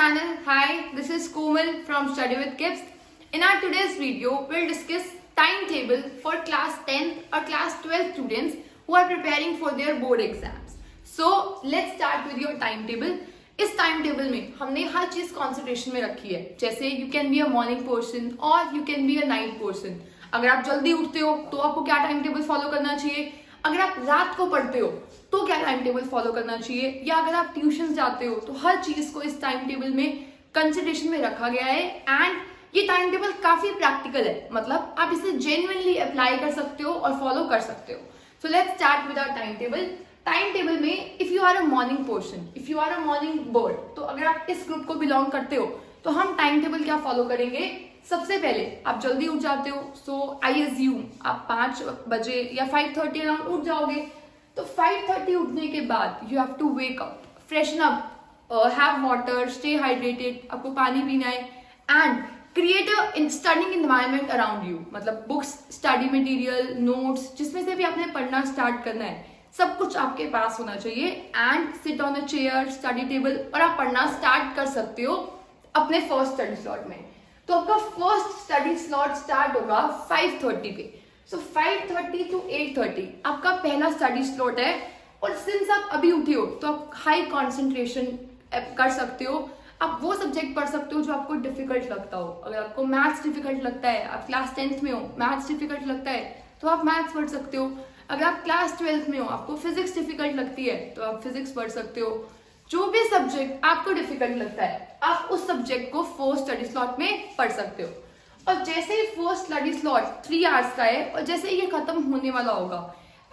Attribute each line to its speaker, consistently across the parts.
Speaker 1: channel. Hi, this is Komal from Study with Kids. In our today's video, we'll discuss timetable for class 10th or class 12th students who are preparing for their board exams. So let's start with your timetable. इस time table में हमने हर चीज concentration में रखी है. जैसे you can be a morning person और you can be a night person. अगर आप जल्दी उठते हो तो आपको क्या टाइम टेबल फॉलो करना चाहिए. अगर आप रात को पढ़ते हो तो क्या टाइम टेबल फॉलो करना चाहिए. या अगर आप ट्यूशन जाते हो तो हर चीज को इस टाइम टेबल में कंसिडरेशन में रखा गया है. एंड ये टाइम टेबल काफी प्रैक्टिकल है, मतलब आप इसे जेन्युइनली अप्लाई कर सकते हो और फॉलो कर सकते हो. So let's start with our time table. Time table में if you are a morning person, if you are a morning bird, तो अगर आप इस ग्रुप को बिलोंग करते हो तो हम टाइम टेबल क्या फॉलो करेंगे. सबसे पहले आप जल्दी उठ जाते हो. सो आई एज्यूम आप 5 बजे या 5:30 अराउंड उठ जाओगे. तो 5:30 उठने के बाद you have to wake up, freshen up, have water, stay hydrated, आपको पानी पीना है. And create a studying environment around you, मतलब बुक्स, स्टडी मटेरियल, नोट्स, जिसमें से भी आपने पढ़ना स्टार्ट करना है, सब कुछ आपके पास होना चाहिए. And sit on a chair, study table, और आप पढ़ना स्टार्ट कर सकते हो अपने फर्स्ट स्टडी स्लॉट में. तो आपका फर्स्ट स्टडी स्लॉट स्टार्ट होगा 5:30 पे. सो 5:30 to 8:30 आपका पहला स्टडी स्लॉट है. और सिंस आप अभी उठे हो तो आप हाई कॉन्सेंट्रेशन कर सकते हो. आप वो सब्जेक्ट पढ़ सकते हो जो आपको डिफिकल्ट लगता हो. अगर आपको मैथ्स डिफिकल्ट लगता है, आप क्लास 10th में हो, मैथ्स डिफिकल्ट लगता है तो आप मैथ्स पढ़ सकते हो. अगर आप क्लास 12th में हो, आपको फिजिक्स डिफिकल्ट लगती है तो आप फिजिक्स पढ़ सकते हो. जो भी सब्जेक्ट आपको डिफिकल्ट लगता है आप उस सब्जेक्ट को फर्स्ट स्टडी स्लॉट में पढ़ सकते हो. और जैसे ही फर्स्ट स्टडी स्लॉट 3 आवर्स का है और जैसे ही ये खत्म होने वाला होगा,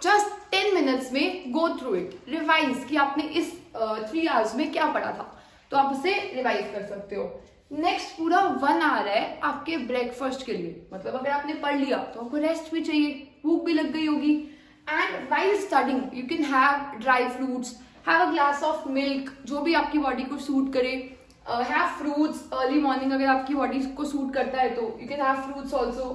Speaker 1: जस्ट 10 मिनट्स में गो थ्रू इट, रिवाइज कि आपने इस 3 आवर्स में क्या पढ़ा था, तो आप उसे रिवाइज कर सकते हो. नेक्स्ट पूरा 1 आवर है आपके ब्रेकफास्ट के लिए. मतलब अगर आपने पढ़ लिया तो आपको रेस्ट भी चाहिए, भूख भी लग गई होगी. And while studying you can have dry fruits, have a glass of milk, जो भी आपकी बॉडी को सूट करे. हैव फ्रूट्स अर्ली मॉर्निंग, अगर आपकी बॉडी को सूट करता है तो you can have fruits also.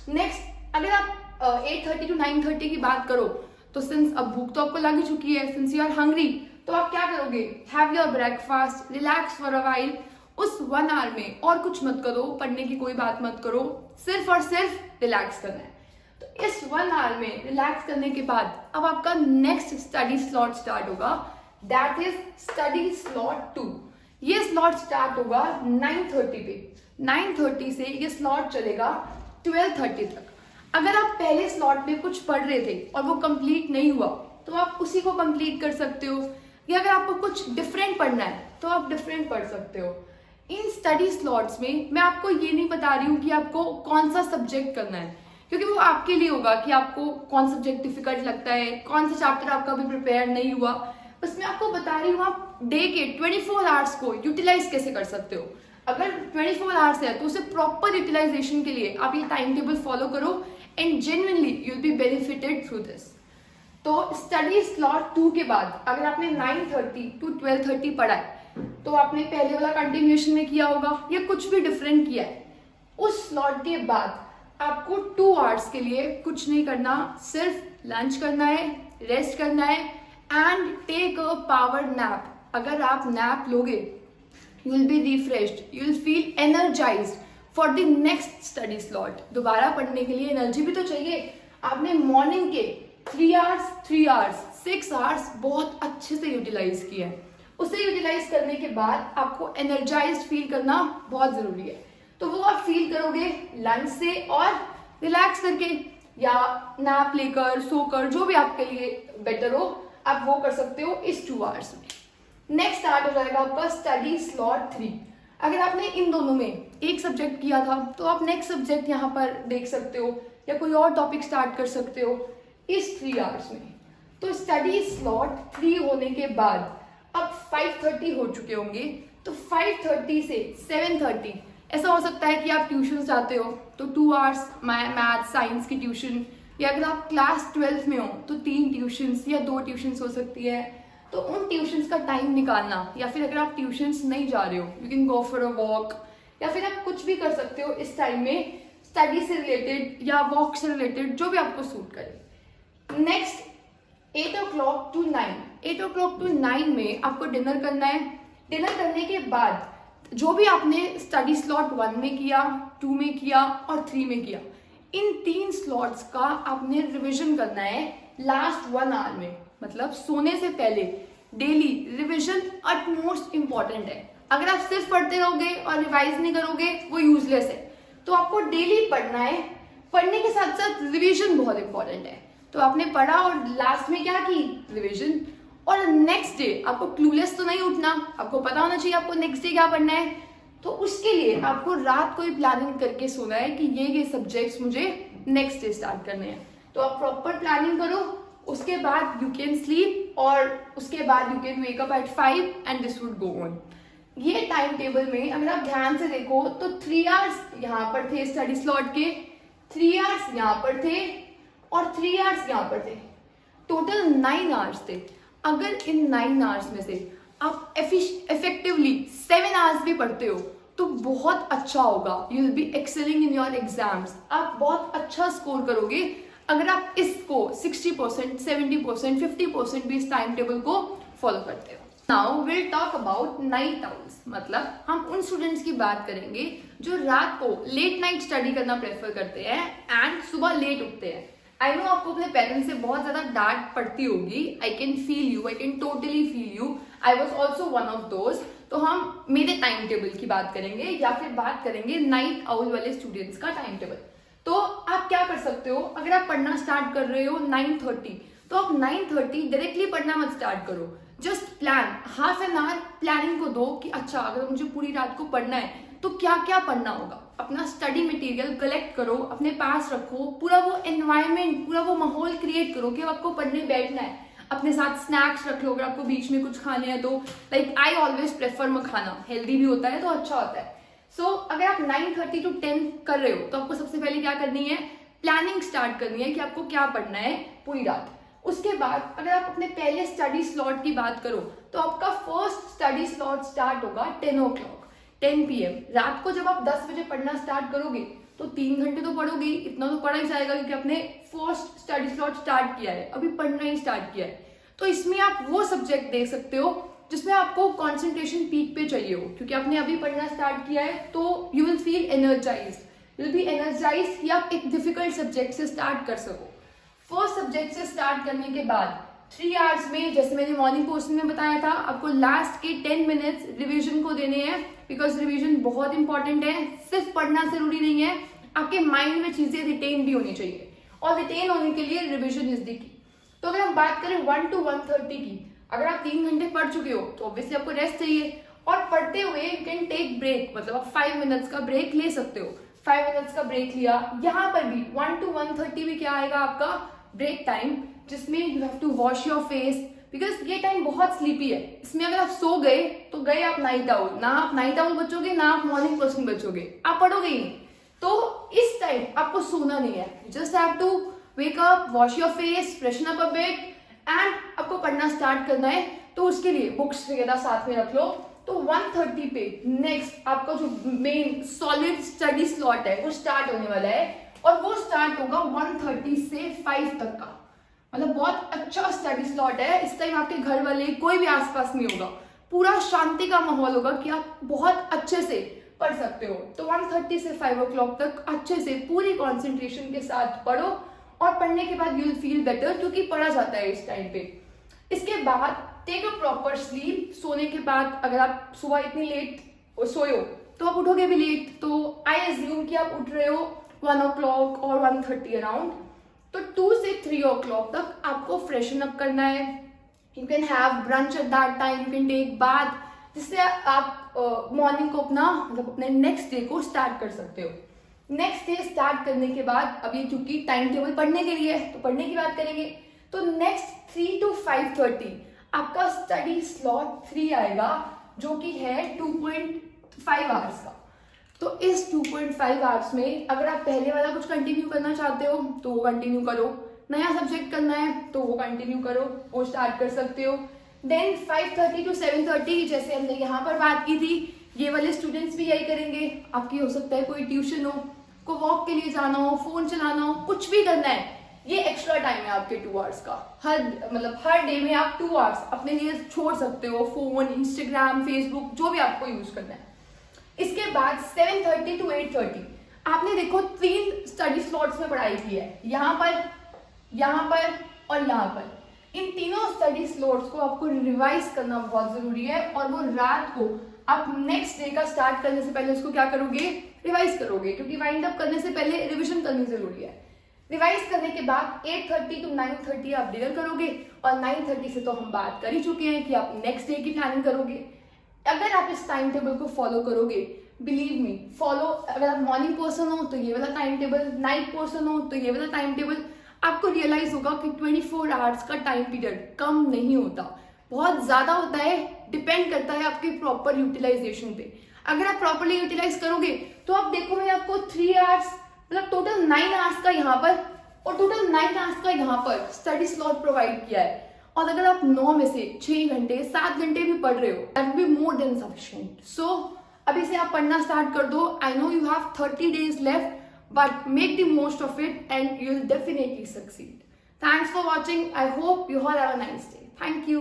Speaker 1: Next अगर आप 8:30 to 9:30 की बात करो तो सिंस अब भूख तो आपको लग ही चुकी है, सिंस यू आर हंग्री, तो आप क्या करोगे. Have your breakfast, relax for a while. उस 1 आवर में और कुछ मत करो, पढ़ने की कोई बात मत करो, सिर्फ और सिर्फ रिलैक्स करना है. तो इस 1 आवर में रिलैक्स करने के बाद अब आपका नेक्स्ट स्टडी स्लॉट स्टार्ट होगा. That is study slot 2. ये स्लॉट स्टार्ट होगा 9:30 पे. 9:30 से ये स्लॉट चलेगा 12:30 तक. अगर आप पहले स्लॉट में कुछ पढ़ रहे थे और वो कंप्लीट नहीं हुआ तो आप उसी को कंप्लीट कर सकते हो. या अगर आपको कुछ डिफरेंट पढ़ना है तो आप डिफरेंट पढ़ सकते हो. इन स्टडी स्लॉट्स में मैं आपको ये नहीं बता रही हूँ कि आपको कौन सा सब्जेक्ट करना है, क्योंकि वो आपके लिए होगा कि आपको कौन सब्जेक्ट डिफिकल्ट लगता है, कौन सा चैप्टर आपका अभी प्रिपेयर नहीं हुआ. बस मैं आपको बता रही हूँ आप डे के 24 आवर्स को यूटिलाइज कैसे कर सकते हो. अगर 24 आवर्स है तो उसे प्रॉपर यूटिलाइजेशन के लिए आप ये टाइम टेबल फॉलो करो and genuinely you will be benefited through this. तो स्टडी स्लॉट 2 के बाद अगर आपने 9:30 to 12:30 पढ़ा है तो आपने पहले वाला कंटिन्यूएशन में किया होगा या कुछ भी डिफरेंट किया है. उस स्लॉट के बाद आपको 2 आवर्स के लिए कुछ नहीं करना, सिर्फ लंच करना है, रेस्ट करना है and take a power nap. अगर आप नैप लोगे you will be refreshed, you will feel energized for the next study slot. दोबारा पढ़ने के लिए एनर्जी भी तो चाहिए. आपने मॉर्निंग के 3 आवर्स 6 आवर्स बहुत अच्छे से यूटिलाइज किया है. उसे यूटिलाइज करने के बाद आपको एनर्जाइज्ड फील करना बहुत जरूरी है. तो वो आप फील करोगे लंच से और रिलैक्स करके या नैप लेकर, सोकर, जो भी आपके लिए बेटर हो आप वो कर सकते हो इस 2 आवर्स में. नेक्स्ट स्टार्ट हो जाएगा आपका स्टडी स्लॉट 3. अगर आपने इन दोनों में एक सब्जेक्ट किया था तो आप नेक्स्ट सब्जेक्ट यहाँ पर देख सकते हो या कोई और टॉपिक स्टार्ट कर सकते हो इस 3 आवर्स में. तो स्टडी स्लॉट 3 होने के बाद अब 5:30 हो चुके होंगे, तो 5:30 से 7:30 ऐसा हो सकता है कि आप ट्यूशन जाते हो तो 2 आवर्स मैथ साइंस की ट्यूशन, या अगर आप क्लास 12th में हो तो 3 ट्यूशंस या 2 ट्यूशंस हो सकती है. तो उन ट्यूशंस का टाइम निकालना, या फिर अगर आप ट्यूशंस नहीं जा रहे हो you can go for a walk, या फिर आप कुछ भी कर सकते हो इस टाइम में स्टडी से रिलेटेड या वॉक से रिलेटेड, जो भी आपको सूट करे. नेक्स्ट 8 o'clock to 9 में आपको डिनर करना है. डिनर करने के बाद जो भी आपने स्टडी स्लॉट 1 में किया, 2 में किया और 3 में किया, इन 3 स्लॉट्स का आपने रिविजन करना है लास्ट 1 आवर में, मतलब सोने से पहले डेली रिविजन अटमोस्ट इम्पॉर्टेंट है। अगर आप सिर्फ पढ़ते रहोगे और रिवाइज नहीं करोगे वो यूजलेस है। तो आपको डेली पढ़ना है, पढ़ने के साथ साथ रिविजन बहुत इंपॉर्टेंट है। तो आपने पढ़ा और लास्ट में क्या की, रिविजन। और नेक्स्ट डे आपको क्लूलेस तो नहीं उठना, आपको पता होना चाहिए आपको नेक्स्ट डे क्या पढ़ना है। तो उसके लिए आपको रात को ही प्लानिंग करके सोना है कि ये सब्जेक्ट्स मुझे नेक्स्ट डे स्टार्ट करने हैं। तो आप प्रॉपर प्लानिंग करो, उसके बाद यू कैन स्लीप और उसके बाद you can wake up at 5 and this would go on. ये टाइम टेबल में अगर आप ध्यान से देखो तो 3 आवर्स यहाँ पर थे स्टडी स्लॉट के, 3 आवर्स यहाँ पर थे और 3 आवर्स यहाँ पर थे, टोटल 9 आवर्स थे। अगर इन 9 आवर्स में से आप इफेक्टिवली 7 आवर्स भी पढ़ते हो तो बहुत अच्छा होगा, you will B excelling in your exams. आप बहुत अच्छा स्कोर करोगे अगर आप इसको 60%, 70%, 50% भी इस टाइम टेबल को फॉलो करते हो। Now will talk about night owls, मतलब हम उन स्टूडेंट्स की बात करेंगे जो रात को लेट नाइट स्टडी करना प्रेफर करते हैं एंड सुबह लेट उठते हैं। आई नो आपको अपने पेरेंट्स से बहुत ज्यादा डांट पड़ती होगी, I can feel you, I can totally feel you, I was also one of those. तो हम मेरे टाइम टेबल की बात करेंगे या फिर बात करेंगे नाइट आउल वाले स्टूडेंट्स का टाइम टेबल। तो आप क्या कर सकते हो, अगर आप पढ़ना स्टार्ट कर रहे हो 9:30 तो आप 9:30 डायरेक्टली पढ़ना मत स्टार्ट करो, just plan, half an hour planning को दो कि अच्छा अगर मुझे पूरी रात को पढ़ना है तो क्या क्या पढ़ना होगा। अपना स्टडी मटेरियल कलेक्ट करो, अपने पास रखो, पूरा वो एनवायरनमेंट, पूरा वो माहौल क्रिएट करो कि आपको पढ़ने बैठना है। अपने साथ स्नैक्स रख लो अगर आपको बीच में कुछ खाने हैं तो, like I always prefer makhana, healthy भी होता है तो अच्छा होता है। सो अगर आप 9:30 to 10 कर रहे हो तो आपको सबसे पहले क्या करनी है, प्लानिंग स्टार्ट करनी है कि आपको क्या पढ़ना है पूरी रात। उसके बाद अगर आप अपने पहले स्टडी स्लॉट की बात करो तो आपका फर्स्ट स्टडी स्लॉट स्टार्ट होगा 10 o'clock, 10 PM। रात को जब आप 10 बजे पढ़ना स्टार्ट करोगे तो 3 घंटे तो पढ़ोगे, इतना तो पढ़ा ही जाएगा क्योंकि आपने फर्स्ट स्टडी स्लॉट स्टार्ट किया है, अभी पढ़ना ही स्टार्ट किया है। तो इसमें आप वो सब्जेक्ट देख सकते हो जिसमें आपको कंसंट्रेशन पीक पे चाहिए हो, क्योंकि आपने अभी पढ़ना स्टार्ट किया है तो you will feel energised, you will B energised कि आप एक डिफिकल्ट सब्जेक्ट से स्टार्ट कर सको। फर्स्ट सब्जेक्ट से स्टार्ट करने के बाद 3 आवर्स में, जैसे मैंने मॉर्निंग पोर्शन में बताया था, आपको लास्ट के 10 मिनट्स रिविजन को देने हैं, बिकॉज रिविजन बहुत इंपॉर्टेंट है। सिर्फ पढ़ना जरूरी नहीं है, आपके माइंड में चीजें रिटेन भी होनी चाहिए और रिटेन होने के लिए रिविजन इज द की। तो अगर हम बात करें 1 to 1:30 की, अगर आप 3 घंटे पढ़ चुके हो तो ऑब्वियसली आपको रेस्ट चाहिए और पढ़ते हुए यू कैन टेक ब्रेक, मतलब आप 5 मिनट्स का ब्रेक ले सकते हो। 5 मिनट्स का ब्रेक लिया, यहाँ पर भी 1 to 1:30 भी क्या आएगा आपका ब्रेक टाइम, जिसमें you have to wash your face, because ये टाइम बहुत स्लीपी है। इसमें अगर आप सो गए तो गए आप नाइट आउल, ना आप नाइट आउल बचोगे ना आप मॉर्निंग पर्सन बचोगे, आप पढ़ोगे ही नहीं। तो इस टाइम आपको सोना नहीं है, just have to wake up, wash your face, freshen up a bit and आपको पढ़ना स्टार्ट करना है। तो उसके लिए बुक्स वगैरह साथ में रख लो। तो 1:30 पे नेक्स्ट आपका जो मेन सॉलिड स्टडी स्लॉट है वो स्टार्ट होने वाला है और वो स्टार्ट होगा 1:30 से 5 तक का, मतलब बहुत अच्छा स्टडी स्लॉट है। इस टाइम आपके घर वाले कोई भी आसपास नहीं होगा, पूरा शांति का माहौल होगा कि आप बहुत अच्छे से पढ़ सकते हो। तो 1:30 से 5 o'clock तक अच्छे से पूरी कॉन्सेंट्रेशन के साथ पढ़ो और पढ़ने के बाद यू विल फील बेटर, क्योंकि पढ़ा जाता है इस टाइम पे। इसके बाद टेक अ प्रॉपर स्लीप। सोने के बाद अगर आप सुबह इतनी लेट सोए हो तो आप उठोगे भी लेट, तो आई एज्यूम कि आप उठ रहे हो 1 o'clock और 1:30 अराउंड। तो 2 से 3 o'clock तक आपको फ्रेशन अप करना है। You can have brunch at that time, you can take bath, जिससे आप मॉर्निंग को अपना मतलब अपने नेक्स्ट डे को स्टार्ट कर सकते हो। नेक्स्ट डे स्टार्ट करने के बाद, अब ये चूंकि टाइम टेबल पढ़ने के लिए है तो पढ़ने की बात करेंगे, तो नेक्स्ट 3 to 5:30 आपका स्टडी स्लॉट 3 आएगा जो कि है 2.5 आवर्स का। तो इस 2.5 आवर्स में अगर आप पहले वाला कुछ कंटिन्यू करना चाहते हो तो वो कंटिन्यू करो, नया सब्जेक्ट करना है तो वो कंटिन्यू करो, वो स्टार्ट कर सकते हो। देन 5:30 to 7:30 जैसे हमने यहाँ पर बात की थी, ये वाले स्टूडेंट्स भी यही करेंगे। आपकी हो सकता है कोई ट्यूशन हो, को वॉक के लिए जाना हो, फोन चलाना हो, कुछ भी करना है, ये एक्स्ट्रा टाइम है आपके 2 आवर्स का। हर डे में आप 2 आवर्स अपने लिए छोड़ सकते हो, फोन, इंस्टाग्राम, फेसबुक, जो भी आपको यूज करना है। इसके बाद 7:30 to 8:30 आपने देखो 3 स्टडी स्लॉट्स में पढ़ाई की है, यहाँ पर और यहाँ पर। इन तीनों स्टडी स्लॉट्स को आपको रिवाइज करना बहुत जरूरी है, और वो रात को आप नेक्स्ट डे का स्टार्ट करने से पहले उसको क्या करोगे, रिवाइज करोगे, क्योंकि वाइंड अप करने से पहले रिविजन करनी जरूरी है। रिवाइज करने के बाद 8:30 to 9:30 आप डिनर करोगे, और 9:30 से तो हम बात कर ही चुके हैं कि आप नेक्स्ट डे की प्लानिंग करोगे। अगर आप इस टाइम टेबल को फॉलो करोगे, बिलीव मी, फॉलो, अगर आप मॉर्निंग पर्सन हो तो ये वाला टाइम टेबल, नाइट पर्सन हो तो ये वाला टाइम टेबल, आपको रियलाइज होगा कि 24 आवर्स का टाइम पीरियड कम नहीं होता, बहुत ज्यादा होता है। डिपेंड करता है आपकी प्रॉपर यूटिलाइजेशन पे। अगर आप प्रॉपरली यूटिलाइज करोगे तो आप देखोगे आपको 3 आवर्स, मतलब टोटल 9 आवर्स का यहाँ पर और टोटल 9 आवर्स का यहाँ पर स्टडी स्लॉट प्रोवाइड किया है। और अगर आप 9 में से 6 घंटे 7 घंटे भी पढ़ रहे हो, that will be more than sufficient. So अभी से आप पढ़ना स्टार्ट कर दो। I know you have 30 days left, but make the most of it and you'll definitely succeed. Thanks for watching. I hope you all have a nice day. Thank you.